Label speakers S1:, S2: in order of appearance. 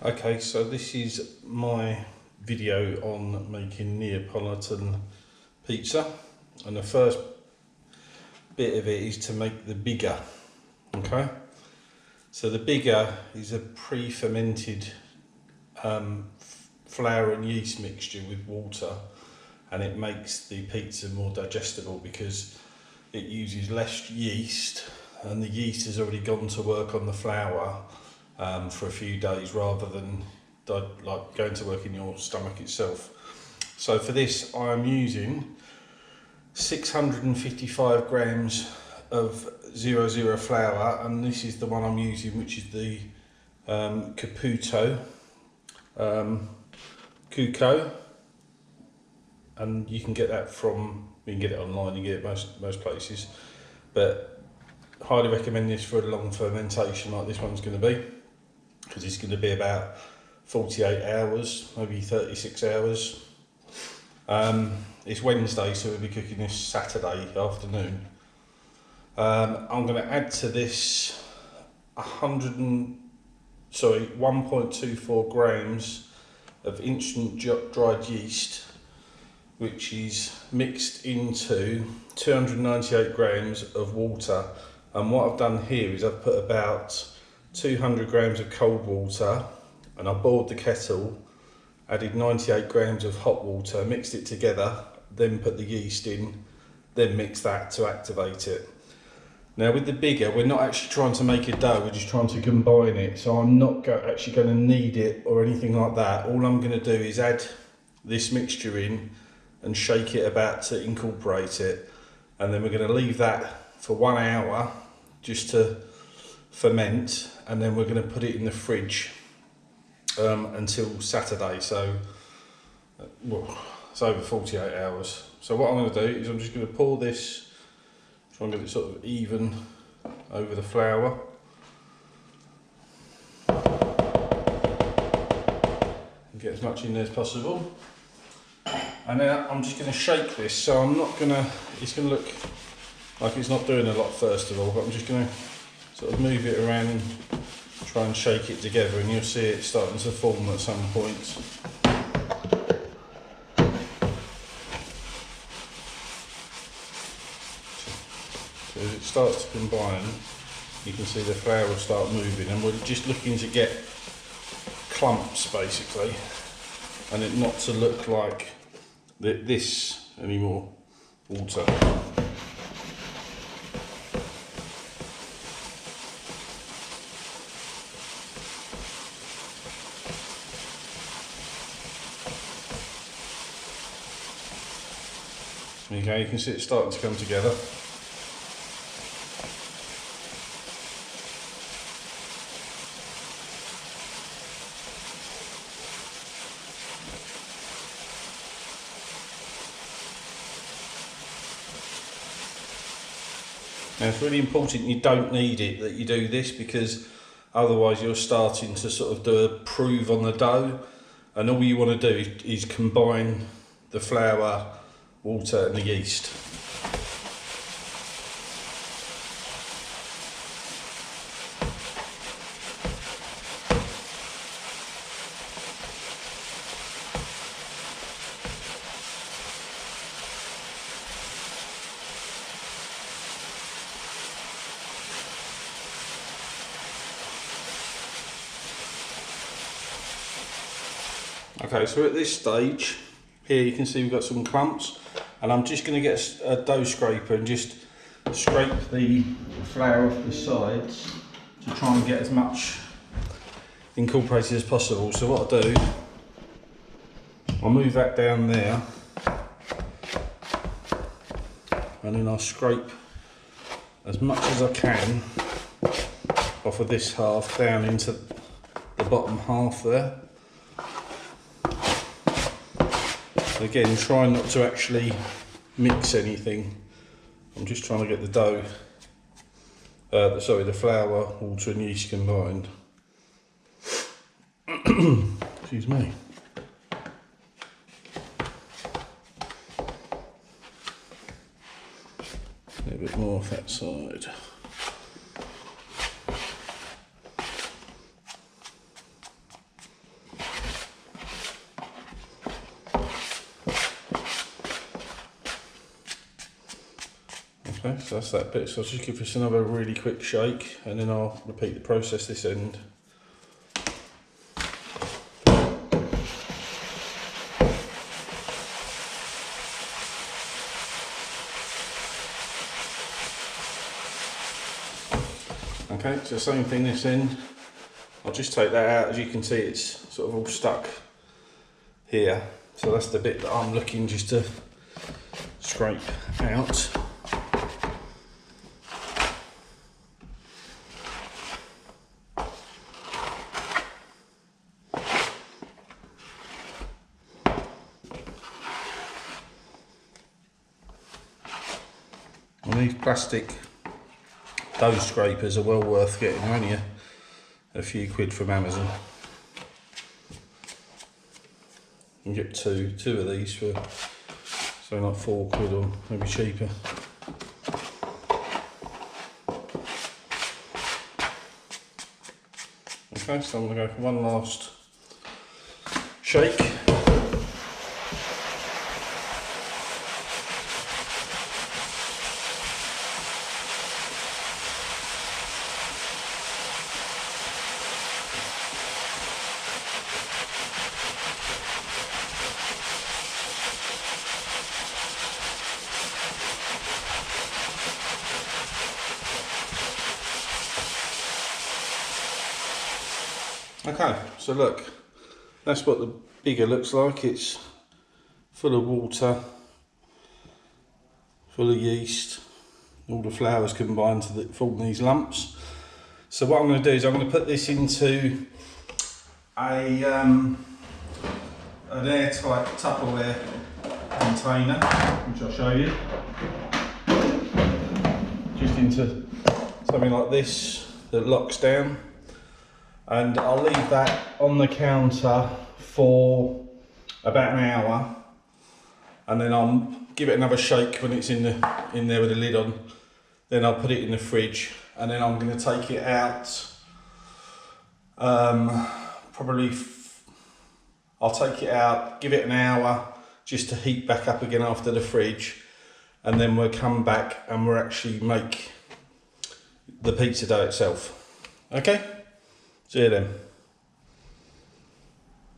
S1: Okay, so this is my video on making Neapolitan pizza, and the first bit of it is to make the Biga. Okay, so the Biga is a pre-fermented flour and yeast mixture with water, and it makes the pizza more digestible because it uses less yeast, and the yeast has already gone to work on the flour for a few days rather than like going to work in your stomach itself. So for this I'm using 655 grams of 00 flour, and this is the one I'm using, which is the Caputo Cuco, and you can get that you can get it online, you can get it most places, but highly recommend this for a long fermentation like this one's going to be, because it's going to be about 48 hours, maybe 36 hours. It's Wednesday, so we'll be cooking this Saturday afternoon. I'm going to add to this 1.24 grams of instant dried yeast, which is mixed into 298 grams of water. And what I've done here is I've put about 200 grams of cold water, and I boiled the kettle, added 98 grams of hot water, mixed it together, then put the yeast in, then mix that to activate it. Now with the Biga, we're not actually trying to make a dough, we're just trying to combine it, so I'm not actually going to knead it or anything like that. All I'm going to do is add this mixture in and shake it about to incorporate it, and then we're going to leave that for 1 hour just to ferment, and then we're going to put it in the fridge until Saturday, so well, it's over 48 hours. So what I'm going to do is I'm just going to pour this, try and get it sort of even over the flour. And get as much in there as possible. And then I'm just going to shake this, so I'm not going to, it's going to look like it's not doing a lot first of all, but I'm just going to sort of move it around and try and shake it together, and you'll see it starting to form at some points. So as it starts to combine, you can see the flour will start moving, and we're just looking to get clumps basically, and it not to look like this anymore, water. Okay, you can see it starting to come together. Now it's really important you don't knead it, that you do this, because otherwise you're starting to sort of do a prove on the dough, and all you want to do is combine the flour, water and the yeast. Okay, so at this stage here you can see we've got some clumps, and I'm just going to get a dough scraper and just scrape the flour off the sides to try and get as much incorporated as possible. So what I'll do, I'll move that down there, and then I'll scrape as much as I can off of this half down into the bottom half there. Again, try not to actually mix anything. I'm just trying to get the dough, the flour, water and yeast combined. Excuse me. A little bit more off that side. Okay, so that's that bit. So I'll just give this another really quick shake and then I'll repeat the process this end. Okay, so same thing this end. I'll just take that out. As you can see, it's sort of all stuck here. So that's the bit that I'm looking just to scrape out. And these plastic dough scrapers are well worth getting. They're only a few quid from Amazon. You can get two of these for something like 4 quid or maybe cheaper. Okay, so I'm going to go for one last shake. Okay, so look, that's what the Biga looks like. It's full of water, full of yeast, all the flours combined to form these lumps. So what I'm going to do is I'm going to put this into an airtight Tupperware container, which I'll show you. Just into something like this that locks down. And I'll leave that on the counter for about an hour, and then I'll give it another shake when it's in there with the lid on. Then I'll put it in the fridge, and then I'm going to take it out. I'll take it out, give it an hour just to heat back up again after the fridge, and then we'll come back and we'll actually make the pizza dough itself. Okay? See you then.